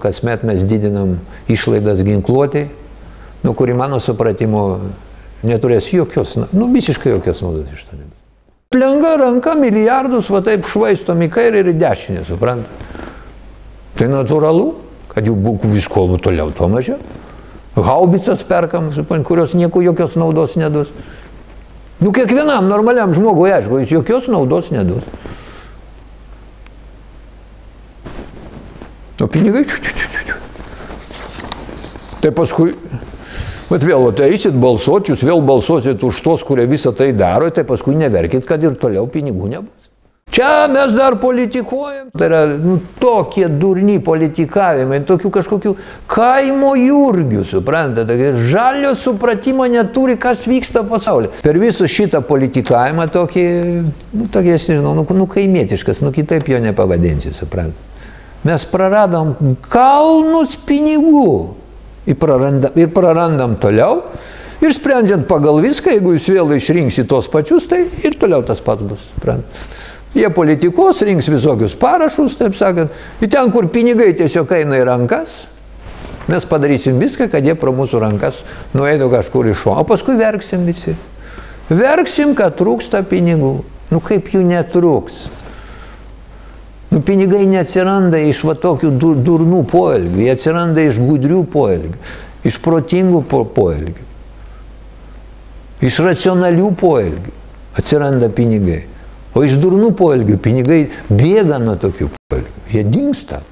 Kasmet mes didinam išlaidas ginkluotei, kuri mano supratimo neturės jokios, visiškai jokios naudos iš to nebus. Lengva ranka milijardus va taip švaistom į kairę ir į dešinę, suprantate? Tai natūralu, kad jų būkų visko toliau to mažiau. Haubicas perkam, kurios nieko jokios naudos neduos. Kiekvienam normaliam žmogui, aišku, jis jokios naudos neduos. O pinigai, tai paskui, vėl, tai eisit balsuoti, jūs vėl balsuosit už tos, kurie visą tai daro, tai paskui neverkit, kad ir toliau pinigų nebus. Čia mes dar politikuojam. Tai yra tokie durni politikavimai, tokių kažkokių kaimo jurgių, suprantate, žalio supratimo neturi, kas vyksta pasaulyje. Per visą šitą politikavimą tokį, aš nežinau, kaimietiškas, kitaip jo nepavadinsi, suprantate. Mes praradom kalnus pinigų ir prarandam toliau ir sprendžiant pagal viską, jeigu jūs vėl išrinksit tos pačius, tai ir toliau tas pats bus, suprantate. Jie politikos, rinks visokius parašus, taip sakant, ir ten, kur pinigai tiesiog eina į rankas, mes padarysim viską, kad jie pro mūsų rankas nueitų kažkur iš šono, o paskui verksim visi. Verksim, kad trūksta pinigų. Kaip jų netrūks? Pinigai neatsiranda iš tokių durnų poelgių, jie atsiranda iš gudrių poelgių, iš protingų poelgių, iš racionalių poelgių atsiranda pinigai. O iš durnų poelgių pinigai bėga nuo tokių poelgių, jie dingsta.